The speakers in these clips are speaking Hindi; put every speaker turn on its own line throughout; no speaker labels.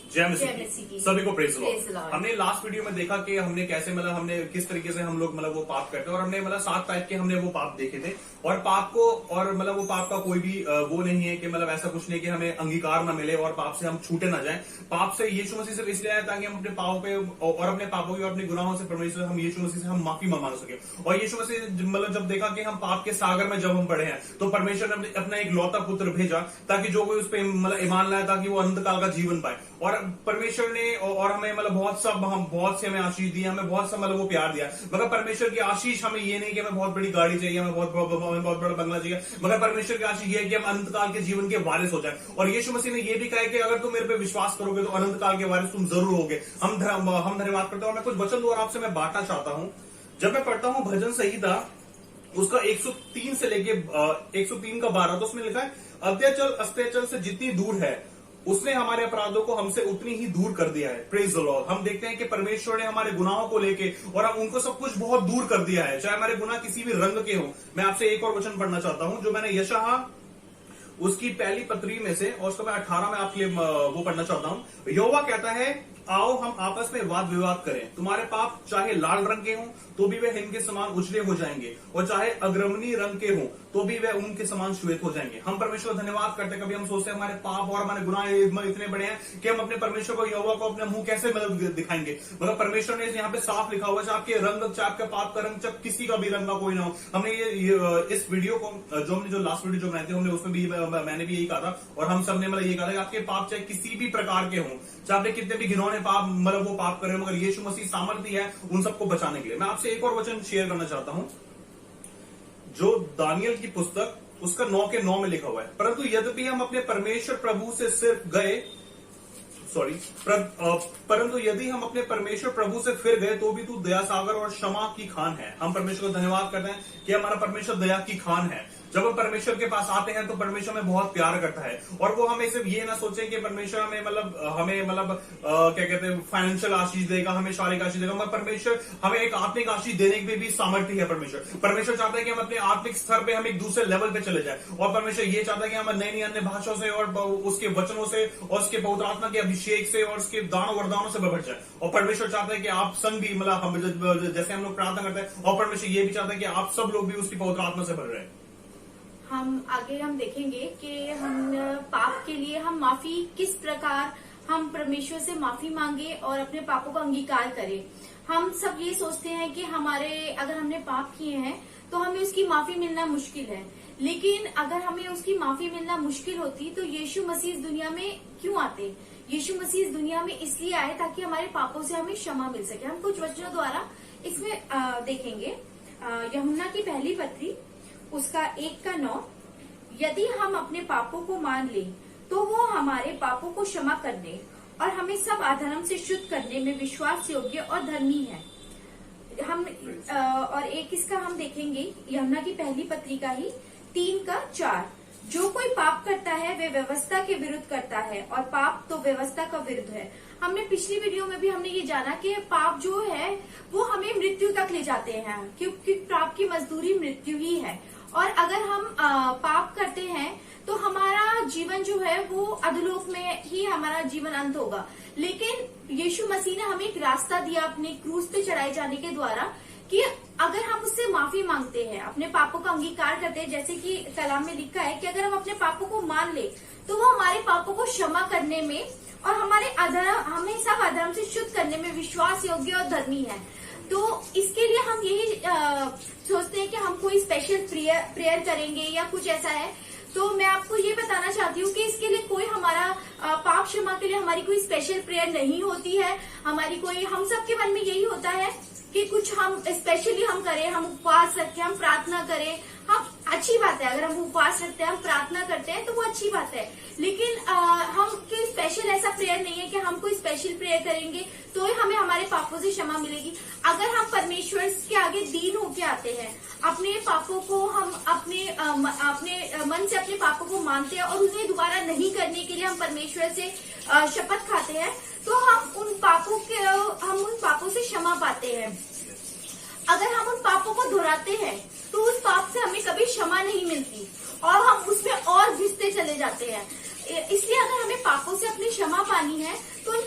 जय मसीह की सभी को प्रेज लॉर्ड। हमने लास्ट वीडियो में देखा कि हमने कैसे हमने किस तरीके से हम लोग वो पाप करते हैं, और हमने 7 टाइप के हमने वो पाप देखे थे। और पाप को और वो पाप का कोई भी वो नहीं है कि ऐसा कुछ नहीं कि हमें अंगीकार ना मिले और पाप से हम छूटे ना जाएं। पाप से यीशु मसीह सिर्फ इसलिए आया ताकि हम अपने पापों पे और अपने पापों की और अपने गुनाहों से परमेश्वर हम यीशु मसीह से हम माफी मांग सके। और यीशु मसीह जब देखा कि हम पाप के सागर में जब हम पड़े हैं, तो परमेश्वर ने अपना एक लौता पुत्र भेजा ताकि जो कोई उस पर ईमान लाए ताकि वो अनंत काल का जीवन पाए। और परमेश्वर ने और हमें बहुत से हमें आशीष दी, हमें बहुत सा वो प्यार दिया। मगर परमेश्वर की आशीष हमें ये नहीं कि हमें बहुत बड़ी गाड़ी चाहिए, हमें बहुत बड़ा बंगला चाहिए, मगर परमेश्वर की आशीष ये है कि हम अनंत काल के जीवन के वारिस हो जाए। और यीशु मसीह ने ये भी कहा कि अगर तुम मेरे पे विश्वास करोगे तो अनंत काल के वारिस तुम जरूर होगे। हम धन्यवाद करते हैं। और मैं कुछ वचन द्वारा आपसे मैं बांटना चाहता हूं। जब मैं पढ़ता हूं भजन संहिता उसका 103 से लेके 103 का 12, तो उसमें लिखा है, अत्याचल अस्त्याचल से जितनी दूर है उसने हमारे अपराधों को हमसे उतनी ही दूर कर दिया है। Praise the Lord. हम देखते हैं कि परमेश्वर ने हमारे गुनाहों को लेके और हम उनको सब कुछ बहुत दूर कर दिया है, चाहे हमारे गुनाह किसी भी रंग के हो। मैं आपसे एक और वचन पढ़ना चाहता हूं जो मैंने यशायाह उसकी पहली पत्री में से, और उसका मैं 18 में आपके लिए वो पढ़ना चाहता हूं। यहोवा कहता है, आओ हम आपस में वाद विवाद करें। तुम्हारे पाप चाहे लाल रंग के हों तो भी वे हिम के समान उजले हो जाएंगे, और चाहे अग्रमणी रंग के हों तो भी वे ऊन के समान श्वेत हो जाएंगे। हम परमेश्वर धन्यवाद करते हैं। कभी हम सोचते हैं हमारे पाप और हमारे गुनाह इतने बड़े हैं कि हम अपने परमेश्वर को, यहोवा को अपने मुंह कैसे दिखाएंगे। मगर परमेश्वर ने यहाँ पे साफ लिखा हुआ है, चाहे आपके रंग, चाहे आपके पाप का रंग, चाहे किसी का भी रंग का कोई ना हो। हमने इस वीडियो को जो लास्ट वीडियो जो बनाई थी, हमने उसमें भी मैंने भी यही कहा था, और हम सबने ये कहा था कि आपके पाप चाहे किसी भी प्रकार के हों, चाहे आपने कितने भी घिनौने पाप वो पाप करे, मगर यीशु मसीह सामर्थ्य है उन सबको बचाने के लिए। मैं आपसे एक और वचन शेयर करना चाहता हूं जो दानियल की पुस्तक उसका 9 के 9 में लिखा हुआ है। परंतु यद्यपि हम अपने परमेश्वर प्रभु से सिर्फ गए, परंतु यदि हम अपने परमेश्वर प्रभु से फिर गए तो भी तू दया सागर और क्षमा की खान है। हम परमेश्वर को धन्यवाद करते हैं कि हमारा परमेश्वर दया की खान है। जब हम परमेश्वर के पास आते हैं तो परमेश्वर हमें बहुत प्यार करता है, और वो हमें सिर्फ ये ना सोचे कि परमेश्वर हमें क्या कहते हैं फाइनेंशियल आशीष देगा, हमें शारीरिक आशीष देगा, मगर परमेश्वर हमें एक आत्मिक आशीष देने में भी सामर्थ्य है। परमेश्वर चाहता है कि हम अपने आत्मिक स्तर पे हम एक दूसरे लेवल पे चले जाए, और परमेश्वर ये चाहता है कि हम नई अन्य भाषाओं से और उसके वचनों से और उसके पवित्र आत्मा के अभिषेक से और उसके दानों वरदानों से भर जाए। और परमेश्वर चाहता है कि आप संग भी जैसे हम लोग प्रार्थना करते हैं, और परमेश्वर ये भी चाहता है कि आप सब लोग भी उसकी पवित्र आत्मा से भर रहे हैं।
हम आगे देखेंगे कि हम पाप के लिए हम माफी किस प्रकार हम परमेश्वर से माफी मांगे और अपने पापों का अंगीकार करें। हम सब ये सोचते हैं कि अगर हमने पाप किए हैं तो हमें उसकी माफी मिलना मुश्किल है, लेकिन अगर हमें उसकी माफी मिलना मुश्किल होती तो यीशु मसीह इस दुनिया में क्यों आते। यीशु मसीह इस दुनिया में इसलिए आए ताकि हमारे पापों से हमें क्षमा मिल सके। हम कुछ वचनों द्वारा इसमें देखेंगे। यूहन्ना की पहली पत्री उसका 1 का 9, यदि हम अपने पापों को मान लें तो वो हमारे पापों को क्षमा करने और हमें सब अधर्म से शुद्ध करने में विश्वास योग्य और धर्मी है। हम और एक इसका हम देखेंगे यूहन्ना की पहली पत्री का ही 3 का 4, जो कोई पाप करता है वे व्यवस्था के विरुद्ध करता है, और पाप तो व्यवस्था का विरुद्ध है। हमने पिछली वीडियो में भी हमने ये जाना कि पाप जो है वो हमें मृत्यु तक ले जाते हैं, क्योंकि पाप की मजदूरी मृत्यु ही है। और अगर हम पाप करते हैं तो हमारा जीवन जो है वो अधोलोक में ही हमारा जीवन अंत होगा। लेकिन यीशु मसीह ने हमें एक रास्ता दिया अपने क्रूस पे चढ़ाए जाने के द्वारा, कि अगर हम उससे माफी मांगते हैं, अपने पापों का अंगीकार करते हैं, जैसे कि कलाम में लिखा है कि अगर हम अपने पापों को मान ले तो वो हमारे पापों को क्षमा करने में और हमें सब अधर्म से शुद्ध करने में विश्वास योग्य और धर्मी है। तो इसके लिए हम यही सोचते हैं कि हम कोई स्पेशल प्रेयर करेंगे या कुछ ऐसा है। तो मैं आपको ये बताना चाहती हूँ कि इसके लिए कोई हमारा पाप क्षमा के लिए हमारी कोई स्पेशल प्रेयर नहीं होती है। हम सबके मन में यही होता है कि कुछ हम स्पेशली हम करें, हम उपवास रखें, हम प्रार्थना करें। हम अच्छी बात है, अगर हम उपवास रखते हैं, हम प्रार्थना करते हैं तो वो अच्छी बात है, लेकिन हम कोई स्पेशल ऐसा प्रेयर नहीं है कि हम कोई स्पेशल प्रेयर करेंगे तो ही हमें हमारे पापों से क्षमा मिलेगी। अगर हम परमेश्वर के आगे दीन होके आते हैं, अपने पापों को हम अपने मन से अपने पापों को मानते हैं और उन्हें दोबारा नहीं करने के लिए हम परमेश्वर से शपथ खाते हैं, तो हम उन पापों से क्षमा पाते हैं। अगर हम उन पापों को दोहराते हैं तो उस पाप से हमें कभी क्षमा नहीं मिलती और हम उसमें और घिसते चले जाते हैं। इसलिए अगर हमें पापों से अपनी क्षमा पानी है तो उन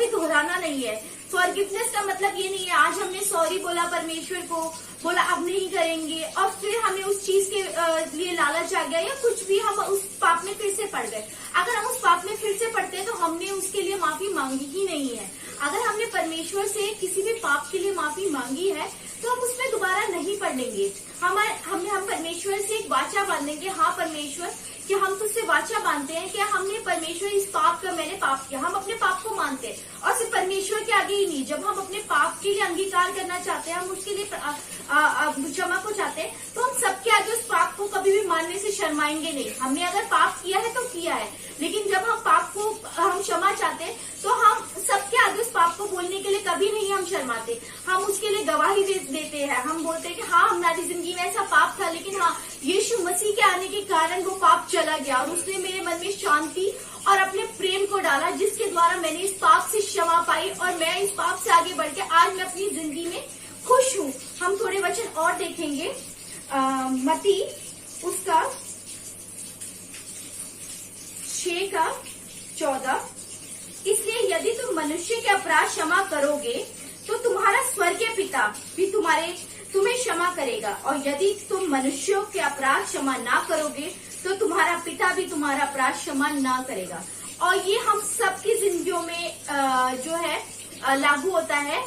कभी दोहराना नहीं है। फॉरगिवनेस का मतलब ये नहीं है आज हमने सॉरी बोला परमेश्वर को, बोला अब नहीं करेंगे और फिर हमें उस चीज के लिए लालच आ गया या कुछ भी, हम उस पाप में फिर से पड़ गए। अगर हम उस पाप में फिर से पड़ते हैं तो हमने उसके लिए माफी मांगी ही नहीं है। अगर हमने परमेश्वर से किसी भी पाप के लिए माफी मांगी है तो हम उसमें दोबारा नहीं पड़ेंगे। हम परमेश्वर से एक वाचा बांधेंगे, हाँ परमेश्वर कि हम तुझसे वाचा बांधते हैं कि हमने परमेश्वर इस पाप का मैंने पाप किया, हम अपने पाप को मानते हैं और सिर्फ परमेश्वर के आगे ही नहीं। जब हम अपने पाप के लिए अंगीकार करना चाहते हैं, हम उसके लिए क्षमा को चाहते हैं, तो हम सबके आगे उस पाप को कभी भी मानने से शर्माएंगे नहीं। हमने अगर पाप किया है तो किया है, लेकिन जब हम पाप को हम क्षमा चाहते हैं तो हम सबके आगे उस पाप को बोलने के लिए कभी नहीं हम शर्माते, हम उसके लिए गवाही देते हैं। हम बोलते हैं कि हाँ हमारी जिंदगी में ऐसा पाप था, लेकिन हाँ यीशु मसीह के आने के कारण वो पाप चला गया और उसने मेरे मन में शांति और अपने प्रेम को डाला, जिसके द्वारा मैंने इस पाप से क्षमा पाई और मैं इस पाप से आगे बढ़ के आज मैं अपनी जिंदगी में खुश हूँ। हम थोड़े वचन और देखेंगे, मत्ती उसका 6:14। इसलिए यदि तुम मनुष्य के अपराध क्षमा करोगे तो तुम्हारा स्वर्गीय पिता भी तुम्हें क्षमा करेगा, और यदि तुम मनुष्यों के अपराध क्षमा ना करोगे तो तुम्हारा पिता भी तुम्हारा अपराध क्षमा ना करेगा। और ये हम सबकी जिंदगियों में जो है लागू होता है।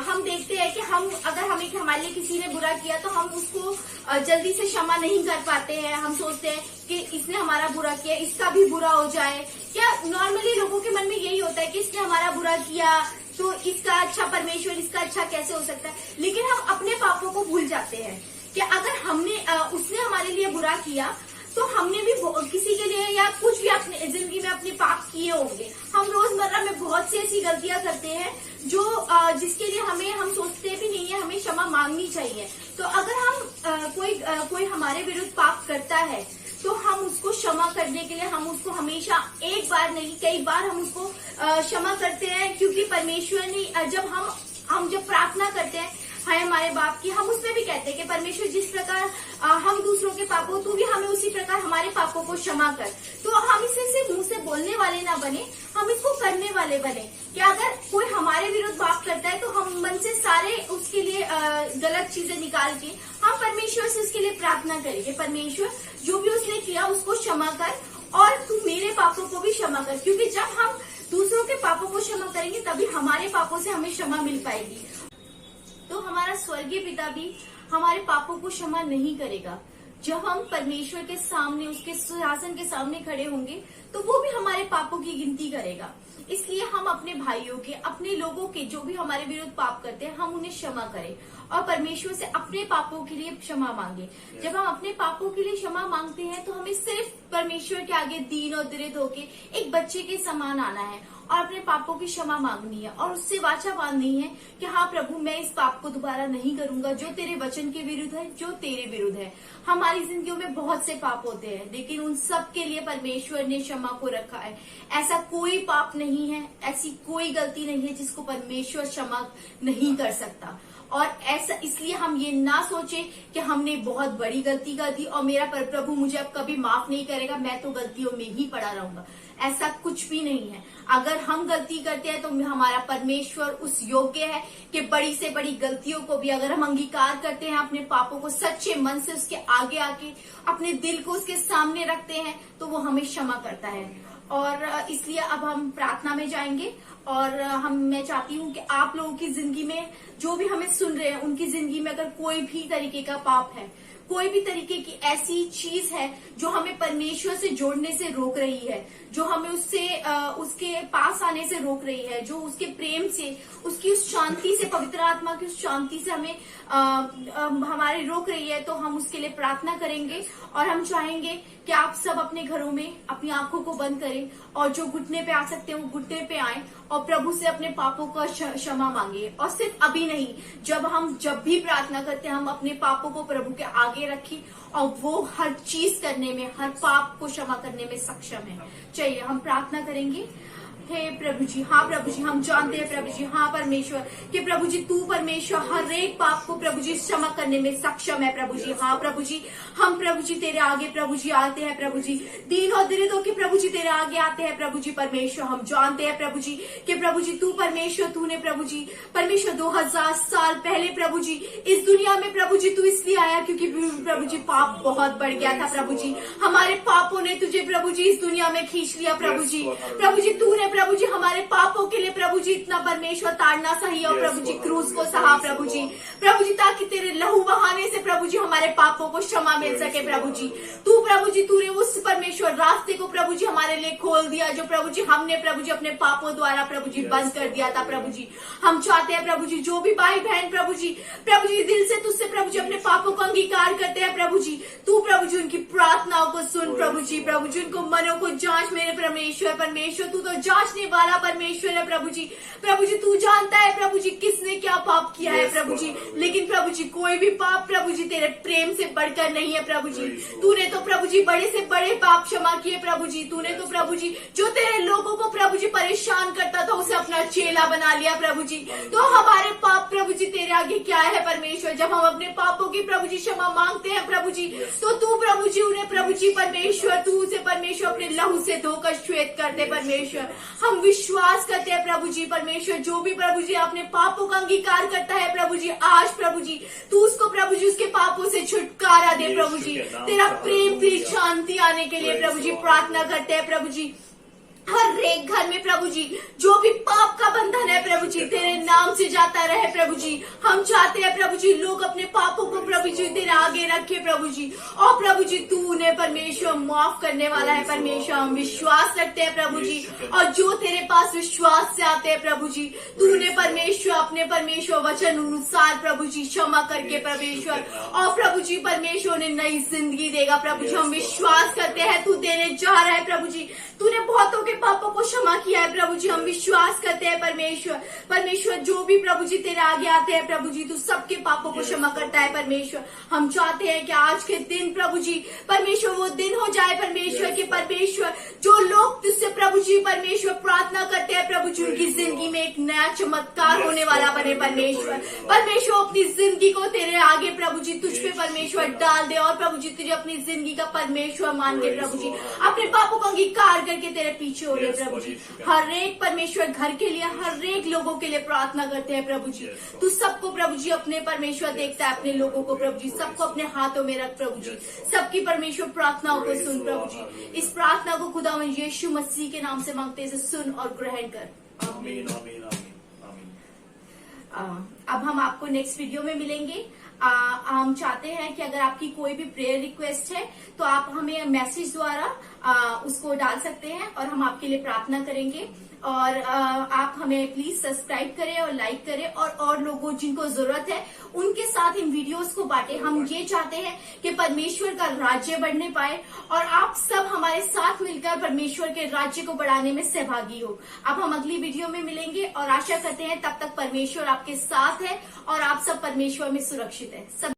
हम देखते हैं कि अगर हमारे लिए किसी ने बुरा किया तो हम उसको जल्दी से क्षमा नहीं कर पाते हैं। हम सोचते हैं कि इसने हमारा बुरा किया, इसका भी बुरा हो जाए। क्या नॉर्मली लोगों के मन में यही होता है कि इसने हमारा बुरा किया तो इसका अच्छा परमेश्वर इसका अच्छा कैसे हो सकता है। लेकिन हम अपने पापों को भूल जाते हैं कि अगर उसने हमारे लिए बुरा किया तो हमने भी किसी के लिए या कुछ भी अपने जिंदगी में अपने पाप किए होंगे। हम रोजमर्रा में बहुत सी ऐसी गलतियां करते हैं जो जिसके लिए हम सोचते भी नहीं है, हमें क्षमा मांगनी चाहिए। तो अगर हम कोई हमारे विरुद्ध पाप करता है तो हम उसको क्षमा करने के लिए हम उसको हमेशा एक बार नहीं कई बार हम उसको क्षमा करते हैं, क्योंकि परमेश्वर ने जब जब प्रार्थना करते हैं हाय हमारे बाप की, हम उसमें भी कहते हैं कि परमेश्वर जिस प्रकार हम दूसरों के पापों तू भी हमें उसी प्रकार हमारे पापों को क्षमा कर। तो हम इसे सिर्फ मुंह से बोलने वाले ना बने, हम इसको करने वाले बने कि अगर कोई हमारे विरुद्ध पाप करता है तो हम मन से सारे उसके लिए गलत चीजें निकाल के हम परमेश्वर से उसके लिए प्रार्थना करेंगे, परमेश्वर जो भी उसने किया उसको क्षमा कर और तू मेरे पापों को भी क्षमा कर। क्योंकि जब हम दूसरों के पापों को क्षमा करेंगे तभी हमारे पापों से हमें क्षमा मिल पाएगी। तो हमारा स्वर्गीय पिता भी हमारे पापों को क्षमा नहीं करेगा। जब हम परमेश्वर के सामने उसके सिंहासन के सामने खड़े होंगे तो वो भी हमारे पापों की गिनती करेगा। इसलिए हम अपने भाइयों के अपने लोगों के जो भी हमारे विरुद्ध पाप करते हैं हम उन्हें क्षमा करें और परमेश्वर से अपने पापों के लिए क्षमा मांगे। जब हम अपने पापों के लिए क्षमा मांगते हैं तो हमें सिर्फ परमेश्वर के आगे दीन और दृढ़ होके एक बच्चे के समान आना है और अपने पापों की क्षमा मांगनी है और उससे वाचा बांधनी है कि हाँ प्रभु मैं इस पाप को दोबारा नहीं करूंगा जो तेरे वचन के विरुद्ध है, जो तेरे विरुद्ध है। हमारी जिंदगियों में बहुत से पाप होते हैं लेकिन उन सब के लिए परमेश्वर ने क्षमा को रखा है। ऐसा कोई पाप नहीं है, ऐसी कोई गलती नहीं है जिसको परमेश्वर क्षमा नहीं कर सकता। और ऐसा इसलिए हम ये ना सोचे कि हमने बहुत बड़ी गलती कर दी और मेरा प्रभु मुझे अब कभी माफ नहीं करेगा, मैं तो गलतियों में ही पड़ा रहूंगा। ऐसा कुछ भी नहीं है। अगर हम गलती करते हैं तो हमारा परमेश्वर उस योग्य है कि बड़ी से बड़ी गलतियों को भी अगर हम अंगीकार करते हैं, अपने पापों को सच्चे मन से उसके आगे आके अपने दिल को उसके सामने रखते हैं तो वो हमें क्षमा करता है। और इसलिए अब हम प्रार्थना में जाएंगे और मैं चाहती हूँ कि आप लोगों की जिंदगी में जो भी हमें सुन रहे हैं उनकी जिंदगी में अगर कोई भी तरीके का पाप है, कोई भी तरीके की ऐसी चीज है जो हमें परमेश्वर से जोड़ने से रोक रही है, जो हमें उसके पास आने से रोक रही है, जो उसके प्रेम से, उसकी उस शांति से, पवित्र आत्मा की उस शांति से हमें हमारे रोक रही है, तो हम उसके लिए प्रार्थना करेंगे। और हम चाहेंगे कि आप सब अपने घरों में अपनी आंखों को बंद करें और जो घुटने पे आ सकते हैं वो घुटने पे आए और प्रभु से अपने पापों का क्षमा मांगे। और सिर्फ अभी नहीं, जब भी प्रार्थना करते हैं हम अपने पापों को प्रभु के आगे रखें और वो हर चीज करने में, हर पाप को क्षमा करने में सक्षम है। चलिए हम प्रार्थना करेंगे। हे प्रभु जी, हाँ प्रभु जी, हम जानते हैं प्रभु जी, हाँ परमेश्वर, कि प्रभु जी तू परमेश्वर हर एक पाप को प्रभु जी क्षमा करने में सक्षम है प्रभु जी। हाँ प्रभु जी, हम प्रभु जी तेरे आगे प्रभु जी आते हैं प्रभु जी, दीन और दरिद्र होकर प्रभु जी तेरे आगे आते हैं प्रभु जी परमेश्वर। हम जानते हैं प्रभु जी कि प्रभु जी तू परमेश्वर, तूने प्रभु जी परमेश्वर 2000 साल पहले प्रभु जी इस दुनिया में प्रभु जी तू इसलिए आया क्योंकि प्रभु जी पाप बहुत बढ़ गया था प्रभु जी। हमारे पापों ने तुझे प्रभु जी इस दुनिया में खींच लिया प्रभु जी। प्रभु जी तूने प्रभु जी हमारे पापों के लिए प्रभु जी इतना परमेश्वर ताड़ना सही और प्रभु जी क्रूस को सहा प्रभु जी, ताकि तेरे लहू बहाने से प्रभु जी हमारे पापों को क्षमा मिल सके प्रभु जी। तू प्रभु जी तूने उस परमेश्वर रास्ते को प्रभु जी हमारे लिए खोल दिया जो प्रभु जी हमने प्रभु जी अपने पापों द्वारा प्रभु जी बंद कर दिया था प्रभु जी। हम चाहते हैं प्रभु जी जो भी भाई बहन प्रभु जी दिल से तुझसे प्रभु जी अपने पापों को अंगीकार करते हैं प्रभु जी, तू प्रभु जी उनकी प्रार्थनाओं को सुन प्रभु जी, उनको मनों को जांच मेरे परमेश्वर तू तो जांचने वाला परमेश्वर है प्रभु जी तू जानता है प्रभु जी किसने क्या पाप किया है प्रभु जी, लेकिन प्रभु जी कोई भी पाप प्रभु जी तेरे प्रेम से बढ़कर नहीं है प्रभु जी। तूने तो प्रभु जी बड़े से बड़े पाप क्षमा किए प्रभु जी, तूने तो प्रभु जी जो तेरे लोगों को प्रभु जी परेशान करता था उसे अपना चेला बना लिया प्रभु जी। तो हमारे पाप प्रभु जी तेरे आगे क्या है परमेश्वर, जब हम अपने पापों की प्रभु जी क्षमा मांगते हैं प्रभु जी तो तू प्रभु जी उन्हें प्रभु जी परमेश्वर तू उसे परमेश्वर अपने लहू से धोकर श्वेत करते परमेश्वर। हम विश्वास करते हैं प्रभु जी परमेश्वर जो भी प्रभु जी अपने पापों का अंगीकार करता है प्रभु जी, आज प्रभु जी तू उसको प्रभु जी उसके पापों से छुटकारा दे प्रभु जी। तेरा प्रेम तेरी शांति आने के लिए प्रभु जी प्रार्थना करते हैं प्रभु जी। हर एक घर में प्रभु जी जो भी पाप का बंधन है प्रभु जी तेरे नाम से जाता रहे प्रभु जी। हम चाहते हैं प्रभु जी लोग अपने पापों को प्रभु जी तेरे आगे रखे प्रभु जी, और प्रभु जी तू उन्हें परमेश्वर माफ करने वाला है परमेश्वर। हम विश्वास रखते हैं प्रभु जी, और जो तेरे पास विश्वास से आते हैं प्रभु जी तू उन्हें परमेश्वर अपने परमेश्वर वचन अनुसार प्रभु जी क्षमा करके परमेश्वर, और प्रभु जी परमेश्वर उन्हें नई जिंदगी देगा प्रभु जी। हम विश्वास करते हैं तू देने जा रहा है प्रभु जी, तूने बहुतों के पापों को क्षमा किया है प्रभु जी। हम विश्वास करते हैं परमेश्वर जो भी प्रभु जी तेरे आगे आते हैं प्रभु जी तू सबके पापों को क्षमा करता है परमेश्वर। हम चाहते हैं कि आज के दिन प्रभु जी परमेश्वर वो दिन हो जाए परमेश्वर के परमेश्वर जो लोग तुझसे प्रभु जी परमेश्वर प्रार्थना करते हैं प्रभु जी उनकी जिंदगी में एक नया चमत्कार होने वाला बने परमेश्वर अपनी जिंदगी को तेरे आगे प्रभु जी तुझ पे परमेश्वर डाल दे, और प्रभु जी तुझे अपनी जिंदगी का परमेश्वर मान के प्रभु जी अपने पापों को अंगीकार करके तेरे पीछे हो रहे प्रभु जी। हर एक परमेश्वर घर के लिए हर एक लोगों के लिए प्रार्थना करते हैं प्रभु जी। तू सबको प्रभु जी अपने परमेश्वर देखता है, अपने लोगों को प्रभु जी सबको अपने हाथों में रख प्रभु जी। सबकी परमेश्वर प्रार्थनाओं को सुन प्रभु जी। इस प्रार्थना को खुदा यीशु मसीह के नाम से मांगते हैं, सुन और ग्रहण कर।
आमीन आमीन आमीन आमीन।
अब हम आपको नेक्स्ट वीडियो में मिलेंगे। हम चाहते हैं कि अगर आपकी कोई भी प्रेयर रिक्वेस्ट है तो आप हमें मैसेज द्वारा उसको डाल सकते हैं और हम आपके लिए प्रार्थना करेंगे। और आप हमें प्लीज सब्सक्राइब करें और लाइक करें, और लोगों जिनको जरूरत है उनके साथ इन वीडियोस को बांटें। हम ये चाहते हैं कि परमेश्वर का राज्य बढ़ने पाए और आप सब हमारे साथ मिलकर परमेश्वर के राज्य को बढ़ाने में सहभागी हो। अब हम अगली वीडियो में मिलेंगे और आशा करते हैं तब तक परमेश्वर आपके साथ है और आप सब परमेश्वर में सुरक्षित है। सब